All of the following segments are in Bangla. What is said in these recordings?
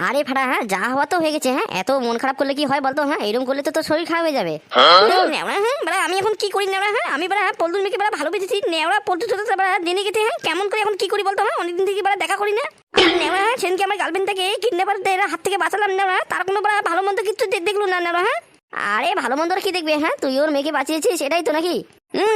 আরে ফাটা, হ্যাঁ যা হওয়া তো হয়ে গেছে। হ্যাঁ এত মন খারাপ করলে কি হয় বলতো? হ্যাঁ এরকম করলে তো তোর শরীর খারাপ হয়ে যাবে। হ্যাঁ আমি এখন কি করি নেওয়া? হ্যাঁ আমি পল্টুর মেয়েকে ভালোবেসেছি নেওয়া, পল্টু ছোট জেনে গেছে। হ্যাঁ কেমন করে এখন কি করি বলতো? হ্যাঁ অনেকদিন থেকে দেখা করি না নেওয়া। হ্যাঁ সেদিনকে আমার গার্লফ্রেন্ডটাকে কিডন্যাপারদের হাত থেকে বাঁচালাম নেওয়া, তার কোনো ভালো মন্দ কিছু দেখলো না নেওয়া। হ্যাঁ আরে ভালো মন্দ কি দেখবে? হ্যাঁ তুই ওর মেয়েকে বাঁচিয়েছিস সেটাই তো নাকি?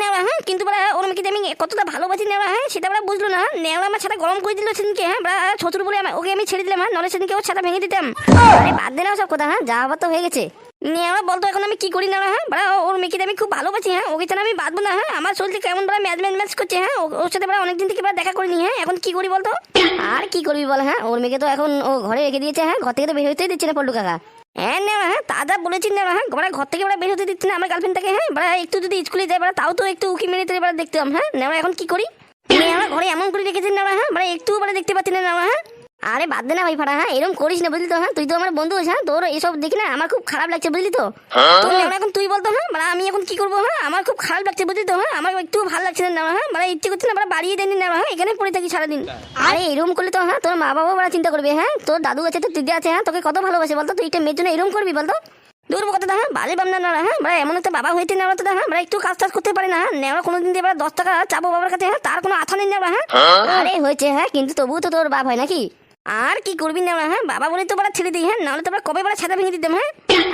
নেওয়া হ্যাঁ কিন্তু ওর মেয়েকে আমি কতটা ভালোবাসি নেওয়া, হ্যাঁ সেটা বুঝলো না। নেওয়া আমার ছাতা গরম করে দিল সেদিনকে। হ্যাঁ ছোটর বলে ওকে আমি ছেড়ে দিলাম। হ্যাঁ নলে সেদিনকে ওর ছাতা ভেঙে দিতাম। আরে বাদ দে না সব কথা। হ্যাঁ যা হবার তো হয়ে গেছে। নেওয়া বলতো এখন আমি কি করি নেওয়া? হ্যাঁ ওর মেয়েকে আমি খুব ভালোবাসি। হ্যাঁ ওকে ছাড়া আমি বাঁচবো না। হ্যাঁ আমার শরীরে কেমন ম্যাচ করছে। হ্যাঁ ওর সাথে অনেকদিন থেকে দেখা করিনি। হ্যাঁ এখন কি করি বলতো? আর কি করবি বল? হ্যাঁ ওর মেয়েকে তো এখন ও ঘরে রেখে দিয়েছে। হ্যাঁ ঘর থেকে তো বের হতেই দিচ্ছে না পল্টু কাকা। হ্যাঁ নেওয়া হ্যাঁ তা বলেছি নেওয়া। হ্যাঁ ঘর থেকে বের হতে দিচ্ছে না আমার গার্লফ্রেন্ডটাকে। হ্যাঁ একটু যদি স্কুলে যায় তাও তো একটু উকি মেরে দেখতাম। হ্যাঁ নেওয়া এখন কি করি? নেওয়া ঘরে এমন করে রেখেছি নেওয়া। হ্যাঁ একটু দেখতে পাচ্ছি না নেওয়া। হ্যাঁ আরে বাদ দে না ভাই ফাটা। হ্যাঁ এরকম করিস না বুঝলি তো? হ্যাঁ তুই তো আমার বন্ধু। হ্যাঁ তোর এসব দেখি না আমার খুব খারাপ লাগছে বুঝলি তো? তো এখন তুই বলতো? হ্যাঁ আমি এখন কি করবো? হ্যাঁ আমার খুব খারাপ লাগছে বুঝলি তো? হ্যাঁ আমার একটু ভালো লাগছে না। হ্যাঁ ইচ্ছে করছে না বাড়িয়ে দেয়নি না। হ্যাঁ এখানে পড়ে থাকি সারাদিন। আরে এরকম করলে তো হ্যাঁ তোর মা বাবাও চিন্তা করবে। হ্যাঁ তোর দাদু আছে, তোর দিদি আছে। হ্যাঁ তোকে কত ভালোবাসে বলতো? তুই একটা মেয়ের জন্য এরকম করবি বলতো? দূর কথা। হ্যাঁ বাজে বাম না। হ্যাঁ এমন একটা বাবা হয়েছে নেওয়া তো। হ্যাঁ একটু কাজ করতে পারে না। নেওয়া কোনোদিন দিয়ে 10 টাকা চাবো বাবার কাছে। হ্যাঁ তার কোনো আথা নেই নেওয়া। হ্যাঁ আরে হয়েছে। হ্যাঁ কিন্তু তবুও তো তোর বাপ হয় নাকি? আর কি করবি না? হ্যাঁ বাবা বলে তো ছেড়ে দিই। হ্যাঁ নাহলে তো কবে ছাতা ভেঙে দিতাম। হ্যাঁ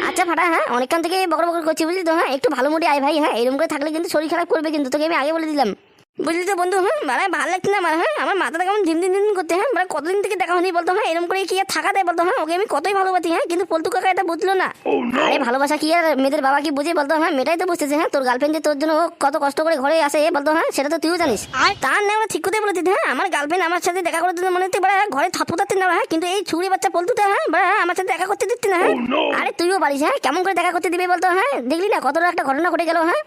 আচ্ছা ফাটা, হ্যাঁ অনেকক্ষণ থেকে বকর করছি বুঝলি তো? হ্যাঁ একটু ভালো মুডে আয় ভাই। হ্যাঁ এরকম করে থাকলে কিন্তু শরীর খারাপ করবে কিন্তু, তোকে আমি আগে বলে দিলাম বুঝলি তো বন্ধু? হ্যাঁ ভালো লাগছে না আমার। হ্যাঁ আমার মাথাটা কেমন ঝিমঝিম করতে। হ্যাঁ কতদিন থেকে দেখা হয়নি বলতো? হ্যাঁ এরকম করে কি আর থাকা দেয় বলতো? হ্যাঁ ওকে আমি কতই ভালোবাসি। হ্যাঁ কিন্তু পল্টু কাকা এটা বুঝলো না। আরে ভালোবাসা কি আর মেয়েদের বাবা কি বুঝে বলতো? হ্যাঁ মেয়েটাই তো বুঝতেছে। হ্যাঁ তোর গার্লফ্রেন্ড যে তোর জন্য কত কষ্ট করে ঘরে আসে বলতো? হ্যাঁ সেটা তো তুইও জানিস। আর তার নেওয়া ঠিক কথা বলেছিস। হ্যাঁ আমার গার্লফ্রেন্ড আমার সাথে দেখা করতে মনে হচ্ছে ঘরে থতপতাতে না। হ্যাঁ কিন্তু এই ছুরি বাচ্চা পল্টুটা হ্যাঁ আমার সাথে দেখা করতে দিচ্ছে না। হ্যাঁ আরে তুইও পারিস। হ্যাঁ কেমন করে দেখা করতে দিবে বলতো? হ্যাঁ দেখলি না কতটা একটা ঘটনা ঘটে গেল। হ্যাঁ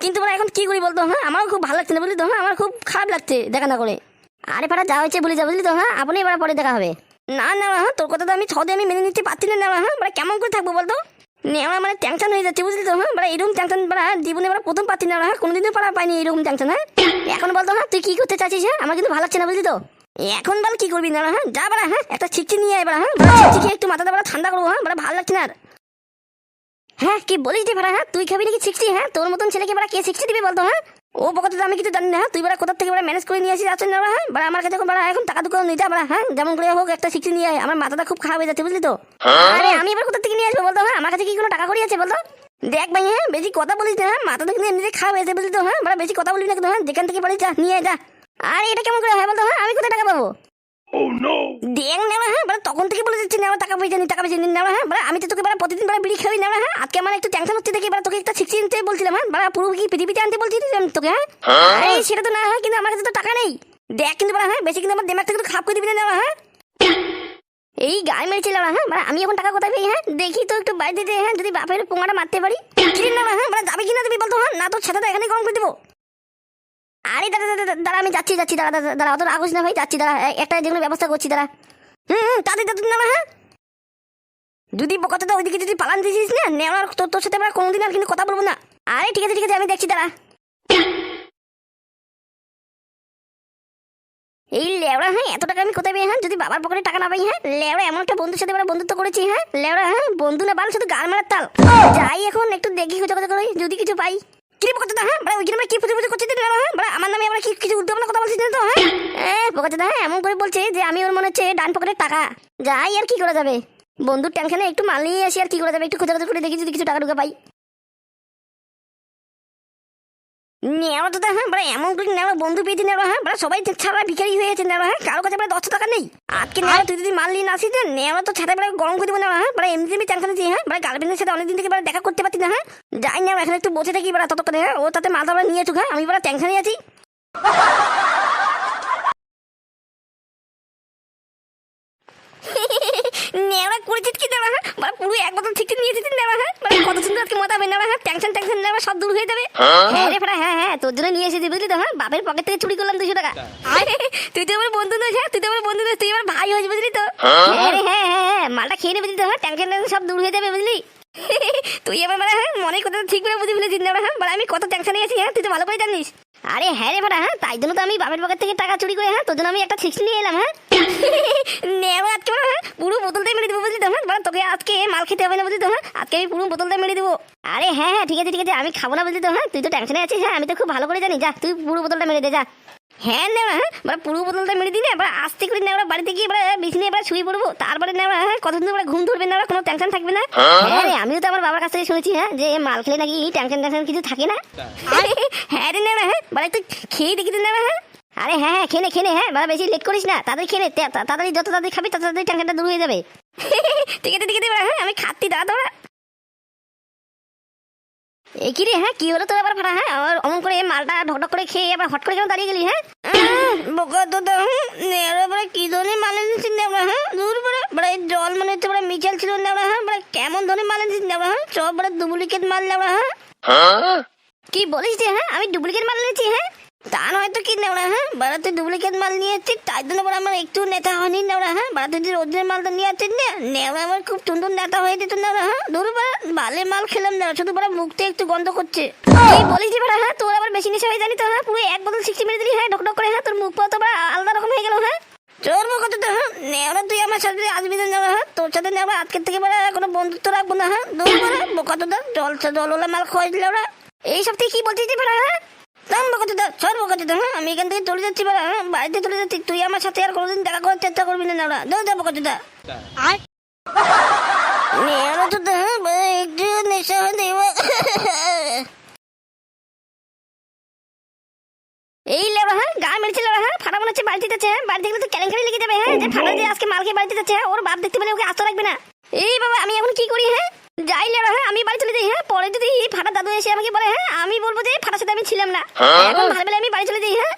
কিন্তু এখন কি করি বলতো? হ্যাঁ আমার খুব ভালো লাগছে না বুঝলি তো? হ্যাঁ আমার খুব খারাপ লাগছে দেখা না করে। আরে ফাটা যা হয়েছে বলে যা বুঝলি তো? হ্যাঁ আপনি এবার পরে দেখা হবে। না না হ্যাঁ তোর কথা তো আমি আমি মেনে নিতে পারছি না। হ্যাঁ কেমন করে থাকবো বলতো? নেওয়া টেনশন হয়ে যাচ্ছে বুঝলি তো? হ্যাঁ এরকম টেনশন জীবনে প্রথম পাচ্ছি না। হ্যাঁ কোনোদিনও পাইনি এরকম টেনশন। হ্যাঁ এখন বলতো? হ্যাঁ তুই কি করতে চাচ্ছিস? হ্যাঁ আমার কিন্তু ভালো লাগছে না বুঝলি তো? এখন বল কি করবি না? হ্যাঁ যা হ্যাঁ একটা ছিকছি নিয়ে এবার। হ্যাঁ ছিকছি একটু মাথাটা ঠান্ডা করবো। হ্যাঁ ভালো লাগছে না আর। হ্যাঁ কি বলিস যে ভাড়া? হ্যাঁ তুই খাবি নাকি 60? হ্যাঁ তোর মতন ছেলেকে কে 60 দিবে বলতো? হ্যাঁ ও বকতে আমি কিছু জানি না। হ্যাঁ তুই কোথা থেকে ম্যানেজ করে নিয়ে আসিস আছেন না? হ্যাঁ আমার কাছে এখন টাকা দুটো নিতে। হ্যাঁ যেমন করে হোক একটা 60 নিয়ে আয়। আমার মাথাটা খুব খারাপ হয়ে যাচ্ছে বুঝলি তো? আরে আমি এবার কোথা থেকে নিয়ে আসবো বলতো? হ্যাঁ আমার কাছে কি কোনো টাকা করি আছে বলতো? দেখ ভাই হ্যাঁ বেশি কথা বলিস না। হ্যাঁ মাথাটা কিন্তু এমনিতে খারাপ হয়েছে বুঝলি তো? হ্যাঁ বেশি কথা বলিস না কিন্তু। হ্যাঁ যেখান থেকে পারিস যা নিয়ে যা। আরে এটা কেমন করে হয় বলতো? হ্যাঁ আমি কোথায় টাকা পাবো? দেখ নেওয়া। হ্যাঁ তখন থেকে বলে দিচ্ছি নেওয়া টাকা পয়সা নি নেওয়া। হ্যাঁ আমি তো তোকে প্রতিদিন বিড়ি খাবি নেওয়া। হ্যাঁ আজকে আমার একটু টেনশন হচ্ছে দেখি তোকে একটা 60 আনতে বলছিলাম। হ্যাঁ পুরো কি পৃথিবীতে আনতে বলছিলাম তোকে? হ্যাঁ সেটা তো না হয় কিন্তু আমার কাছে তো টাকা নেই। দেখ কিন্তু হ্যাঁ বেশি কিন্তু আমার দিমাগটা কিন্তু খারাপ করে দিবি না নেওয়া। হ্যাঁ এই গায়ে মেরেছিল না। হ্যাঁ আমি এখন টাকা কোথায় পাই? হ্যাঁ দেখি তো একটু বাইরে দিতে। হ্যাঁ যদি বাপের পোঙাটা মারতে পারি নেওয়া। হ্যাঁ যাবে কিনা তুমি বলতো? হ্যাঁ না তোর ছাতাটা এখানে গরম করে দেবো। আরে দাঁড়া আমি যাচ্ছি দাঁড়া অত রাগস না ভাই যাচ্ছি দাঁড়া একটা যেগুলো ব্যবস্থা করছি দাঁড়া। তাদের নেওয়া। হ্যাঁ যদি কথা ওইদিকে যদি পালান দিয়েছিস না নেওয়ার তোর সাথে আমরা কোনোদিন আর কিন্তু কথা বলবো না। আরে ঠিক আছে আমি দেখছি দাঁড়া। এই লেওড়া হ্যাঁ এত টাকা আমি কোথায় পাই? হ্যাঁ যদি বাবার পকেটে টাকা না পাই? হ্যাঁ লেওড়া এমন একটা বন্ধুর সাথে বন্ধুত্ব করেছি। হ্যাঁ লেওড়া হ্যাঁ বন্ধু না বাল শুধু গাল মারার তাল। যাই এখন একটু দেখি কথা করে যদি কিছু পাই। কি পকেটে? হ্যাঁ ওইখানে কি পুজো করছিস? হ্যাঁ আমার নামে আমরা কি কিছু উদ্যোগ কথা বলছিস তো? হ্যাঁ পকেটে হ্যাঁ এমন করে বলছে যে আমি ওর মনে হচ্ছে ডান পকেটের টাকা। যাই আর কি করা যাবে? বন্ধুর টেনশনে একটু মাল নিয়ে আসি আর কি করা যাবে? একটু খোঁজা করে দেখি যদি কিছু টাকা ঢুকে পাই। নেওয়া তো হ্যাঁ এমন করে নেওয়া বন্ধু পেয়েছি নেওয়া। হ্যাঁ সবাই ছাড়া ভিখারি হয়ে গেছে নেওয়া। হ্যাঁ কারো কাছে 10 টাকা নেই। আজকে নেওয়া তুই যদি মাল নিয়ে আসিস নেওয়া তো ছাড়া গরম করে দেবো নেওয়া। হ্যাঁ এমনি আমি টেনশন আছি। হ্যাঁ গার্লফ্রেন্ডের সাথে অনেকদিন থেকে দেখা করতে পারছি না। হ্যাঁ যাই নেওয়া এখন একটু বসে থাকি ততক্ষণে। হ্যাঁ ও তাতে মালটা নিয়ে আসুক। হ্যাঁ আমি টেনশনে আছি। নেওয়া করেছিস কি নেওয়া? হ্যাঁ পুরো এক বছর ঠিক নিয়ে এসেছিস নেওয়া। হ্যাঁ কত সুন্দর আজকে মজা হবে নেওয়া। হ্যাঁ টেনশন নেওয়া সব দূর হয়ে যাবে। হ্যাঁ রে ফেরা হ্যাঁ তোর জন্য নিয়ে এসেছি বুঝলি তো? হ্যাঁ বাপের পকেট থেকে চুরি করলাম 200 টাকা। তুই তো আমার বন্ধু নয়। হ্যাঁ তুই তো আমার বন্ধু নয়, তুই আমার ভাই হয়েছিস বুঝলি তো? হ্যাঁ রে হ্যাঁ মালটা খেয়ে নেবে বুঝলি তো? হ্যাঁ টেনশন সব দূর হয়ে যাবে বুঝলি? তুই আমার হ্যাঁ মনে কথা ঠিক করে বুঝে ফেলেছিস নেওয়া। হ্যাঁ আমি কত টেনশনে আছি। হ্যাঁ তুই তো ভালো করে জানিস। আরে হ্যাঁ রে ভাড়া, হ্যাঁ তাই জন্য তো আমি বাপের পকেট থেকে টাকা চুরি করে হ্যাঁ তোর জন্য আমি একটা 60 নিয়ে এলাম। হ্যাঁ নেওয়া আজকে বড় হ্যাঁ পুরো বোতলটাই মেরে দেবো বুঝলি তো। হ্যাঁ তোকে আজকে মাল খেতে হবে না বুঝলি তো। হ্যাঁ আজকে আমি পুরো বোতলটা মেরে দেবো। আরে হ্যাঁ হ্যাঁ ঠিক আছে ঠিক আছে, আমি খাবো না বুঝলি তো। হ্যাঁ তুই তো টেনশনে আছিস, হ্যাঁ আমি তো খুব ভালো করে জানি। যা তুই পুরো বোতলটা মেরে দে যা। হ্যাঁ নেওয়া, হ্যাঁ পুরো বোতলটা মেরে দিলে এবার আস্তে করে নেওয়া বাড়িতে গিয়ে এবার বিছানায় এবার শুয়ে পড়বো। তারপরে নেওয়া হ্যাঁ কতদিন এবার ঘুম ধরবে না, কোনো টেনশন থাকবে না। হ্যাঁ রে আমিও তো আমার বাবার কাছ থেকে শুনেছি হ্যাঁ যে মাল খেলে নাকি টেনশন টেনশন কিছু থাকে না। হ্যাঁ রে নেওয়া, হ্যাঁ বাড়ি তুই খেয়ে দেখি নেওয়া। হ্যাঁ আরে হ্যাঁ হ্যাঁ খেনে খেনে, হ্যাঁ বাবা বেশি লেট করিস না, তাড়াতাড়ি খেলে তাড়াতাড়ি যত তাড়াতাড়ি খাবি তত তাড়াতাড়ি টেনশনটা দূর হয়ে যাবে। ঠিক আছে ঠিক আছে, হ্যাঁ আমি খাচ্ছি দাঁড়া দাঁড়া। এই কি রে, হ্যাঁ কি হলো তোর আবার ফাটা? হ্যাঁ আর অমন করে মালটা ঢকঢক করে খেয়ে আবার হট করে কেন দাঁড়িয়ে গেলি? হ্যাঁ বোকা তো কি ধরনের মাল এনেছিস নেবরা? হ্যাঁ দূর বড় জল মনে হচ্ছে বড় মিচাল ছিল নেবরা। হ্যাঁ বড় কেমন ধরনের মাল এনেছিস নেবরা? হ্যাঁ সব বড় ডুপ্লিকেট মাল নেবরা। হ্যাঁ কি বলিস যে হ্যাঁ আমি ডুপ্লিকেট মাল এনেছি? হ্যাঁ তা নয় তো কি নেবরা? হ্যাঁ বাড়া তুই ডুপ্লিকেট মাল নিয়ে এসেছিস তাই জন্য বড় আমার একটু নেতা হয়নি নেবরা। হ্যাঁ বাড়া তুই যদি অরিজিনাল মালটা নিয়ে আসছিস না নেবরা আমার খুব সুন্দর নেতা হয়ে যেত নেবরা। হ্যাঁ দূর বড় ভালো মাল খেলাম না, শুধু বড় মুখতে একটু গন্ধ করছে। কি বলিস যে বড়? হ্যাঁ তোর আবার বেশি নেশা হয়ে জানি তো। হ্যাঁ পুরো এক বোতল 60 মেরে দিলি। হ্যাঁ ঢকঢক করে। হ্যাঁ তোর মুখ পাও তো বড় আলাদা রকম হয়ে গেল। হ্যাঁ চোর মুখ তো। হ্যাঁ নেওয়া তুই আমার সাথে আসবি না নেওয়া। হ্যাঁ তোর সাথে নেওয়া আজকের থেকে বড় কোনো বন্ধুত্ব রাখবো না। হ্যাঁ দূর বড় বোকা তো জলওয়ালা মাল খাওয়াই দিলে ওরা। এই সব থেকে কি বলছিস যে বড়? হ্যাঁ তাম বোকা তো সর বোকা তো। হ্যাঁ আমি এখান থেকে চলে যাচ্ছি বড়। হ্যাঁ বাড়িতে চলে যাচ্ছি, তুই আমার সাথে আর কোনোদিন দেখা করার চেষ্টা করবি না ওরা। দৌড় যা বোকা তো নেওয়া তো। হ্যাঁ একটু নেশা হয়ে দেবো। এই লেবা হ্যাঁ গা মেরেছে লেবা। হ্যাঁ ফাটা মনে হচ্ছে বাড়িতে যাচ্ছে। হ্যাঁ বাড়িতে গেলে তো কেলেঙ্কারি লেগে যাবে। হ্যাঁ যে ফাটা যে আজকে মালকে বাড়িতে যাচ্ছে ওর বাপ দেখতে পেলে ওকে আস্ত রাখবে না। এই বাবা আমি এখন কি করি? হ্যাঁ যাই লেবা, হ্যাঁ আমি বাড়ি চলে যাই। হ্যাঁ পরে যদি ফাটা দাদু এসে আমাকে বলে হ্যাঁ আমি বলবো যে ফাটার সাথে আমি ছিলাম না। এখন ভালো বেলা আমি বাড়ি চলে যাই। হ্যাঁ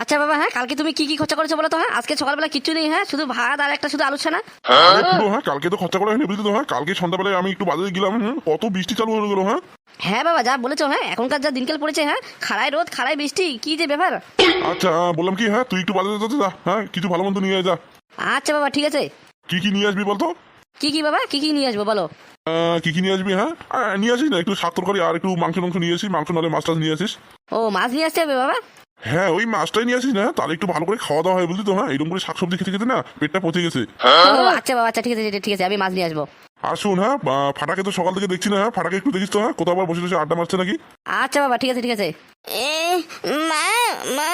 আচ্ছা বাবা, হ্যাঁ কালকে তুমি কি কি খরচা করেছো বলো তো? হ্যাঁ আজকে সকালবেলা কিচ্ছু নেই। হ্যাঁ শুধু ভাত আর একটা শুধু আলু ছানা। হ্যাঁ কালকে তো খরচা করা হয়নি বুঝলি তো। হ্যাঁ কালকে সন্ধ্যাবেলায় আমি একটু বাজারে গেলাম। কত বৃষ্টি চালু হয়ে গেল। হ্যাঁ হ্যাঁ বাবা যা বলেছো। হ্যাঁ এখনকার যা দিনকাল পড়েছে, হ্যাঁ খাড়ায় রোদ খাড়ায় বৃষ্টি, কি যে ব্যাপার। আচ্ছা বললাম কি, হ্যাঁ তুই একটু বাজারে যেতে যা। হ্যাঁ কিছু ভালো মন্দ নিয়ে আয় যা। আচ্ছা বাবা ঠিক আছে। কি কি নিয়ে আসবি বলতো? কি কি বাবা কি কি নিয়ে আসবো বলো? কি কি নিয়ে আসবি? হ্যাঁ নিয়ে আসিস না একটু শাক তরকারি আর একটু মাংস নিয়ে আসিস। মাংস নাহলে মাছ টাছ নিয়ে আসিস। ও মাছ নিয়ে আসতে হবে বাবা? হ্যাঁ ওই মাছটাই নিয়ে আসিস না, তাহলে একটু ভালো করে খাওয়া দাওয়া হয় বুঝলি তো। হ্যাঁ এরকম করে শাকসবজি খেতে খেতে না পেটটা পচে গেছে। ও আচ্ছা বাবা আচ্ছা ঠিক আছে ঠিক আছে, আমি মাছ নিয়ে আসবো। আর শোন, হ্যাঁ ফাটাকে তো সকাল থেকে দেখছি না। হ্যাঁ ফাটাকে একটু দেখিস তো। হ্যাঁ কোথাও আবার বসে বসে আড্ডা মারছে নাকি? আচ্ছা বাবা ঠিক আছে ঠিক আছে। মা মা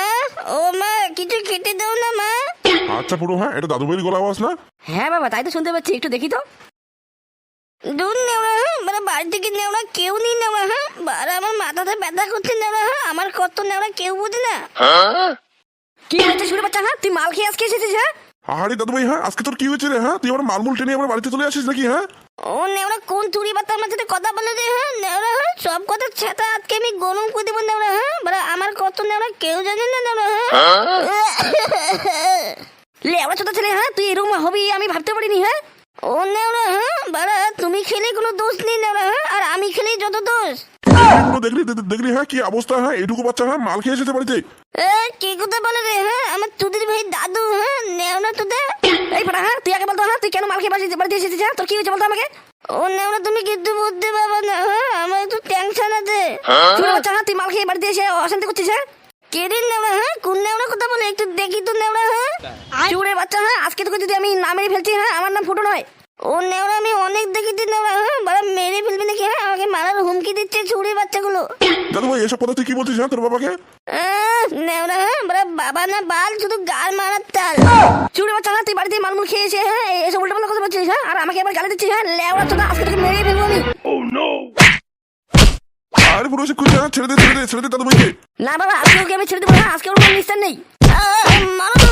ও মা কিছু খেতে দাও না মা। আচ্ছা পুরো, হ্যাঁ এটা দাদু ভাইয়ের গলা আওয়াজ না? হ্যাঁ বাবা তাই তো শুনতে পাচ্ছি, একটু দেখি তো। দূর নেওয়া। হ্যাঁ মানে বাড়ি থেকে নেওয়া কেউ নেই নেওয়া। হ্যাঁ বারা আমার মাথাতে ব্যথা করছে নেওয়া। হ্যাঁ আমার কত নেওয়া কেউ বুঝে না। কি হয়েছে শুনে বাচ্চা? হ্যাঁ তুই মাল খেয়ে আজকে এসেছিস? হ্যাঁ আরে দাদু ভাই, হ্যাঁ আজকে তোর কি হয়েছে রে? হ্যাঁ তুই আবার মালমুল টেনে আবার বাড়িতে চলে আসিস নাকি? হ্যাঁ ও নেওয়া কোন চুরি বাতা আমার সাথে কথা বলে রে? হ্যাঁ নেওয়া হ্যাঁ সব কথা ছেতা আজকে আমি গরম করে দেবো নেওয়া। হ্যাঁ বারা আমার কত নেওয়া কেউ জানে না নেওয়া। হ্যাঁ লেওয়া ছোট ছেলে, হ্যাঁ তুই এরকম হবি আমি ভাবতে পারিনি। হ্যাঁ ও নেওয়া হ্যাঁ বারা তুমি খেলে কোনো দোষ নেই নেওয়া। হ্যাঁ আর আমি খেলেই যত দোষ। দেখলি হ্যাঁ কি অবস্থা? হ্যাঁ এটুকু বাচ্চা হ্যাঁ মাল খেয়ে এসেছে বাড়িতে। কি কথা বলে রে? হ্যাঁ আমার চুদির ভাই দাদু। হ্যাঁ নেওয়া তোদের এই ফাটা, হ্যাঁ তুই আগে বলতো। হ্যাঁ তুই কেন মাল খেয়ে বাড়িতে এসেছিস? হ্যাঁ তোর কি হয়েছে বলতো আমাকে? ও নেওয়া তুমি কিন্তু বুঝতে পারবে না। হ্যাঁ আমার একটু টেনশন আছে। শুনে বাচ্চা, হ্যাঁ তুই মাল খেয়ে বাড়িতে এসে অশান্তি করছিস? হ্যাঁ কেদিন নেওয়া? হ্যাঁ কোন নেওয়া কথা বলে একটু দেখি তো নেওয়া। হ্যাঁ চুরে বাচ্চা, হ্যাঁ আজকে তোকে যদি আমি না মেরে ফেলছি হ্যাঁ আমার নাম ফুটো নয়। ও নেওয়া আমি অনেক দেখেছি নেওয়া। হ্যাঁ বড় মেরে ফেলবি নাকি? হ্যাঁ আমাকে মারার হুমকি দিচ্ছে চুরি বাচ্চাগুলো। দাদু ভাই এসব কথা তুই কি বলছিস? হ্যাঁ তোর বাবাকে নেওয়া হ্যাঁ বড় বাবা না বাল শুধু গাল মারার তাল। চুরি বাচ্চা, হ্যাঁ তুই বাড়িতে মালমুল খেয়ে এসে হ্যাঁ এসব উল্টাপাল্টা কথা বলছিস? হ্যাঁ আর আমাকে আবার গালি দিচ্ছিস? হ্যাঁ লেওয়া তো আজকে তোকে মেরে ফেলবো আমি। আরে পুরো ছেড়ে দে দাদু ভাইকে। না বাবা আজকে ওকে আমি ছেড়ে দেবো না। আজকে ওর কোনো নিস্তার নেই। মারো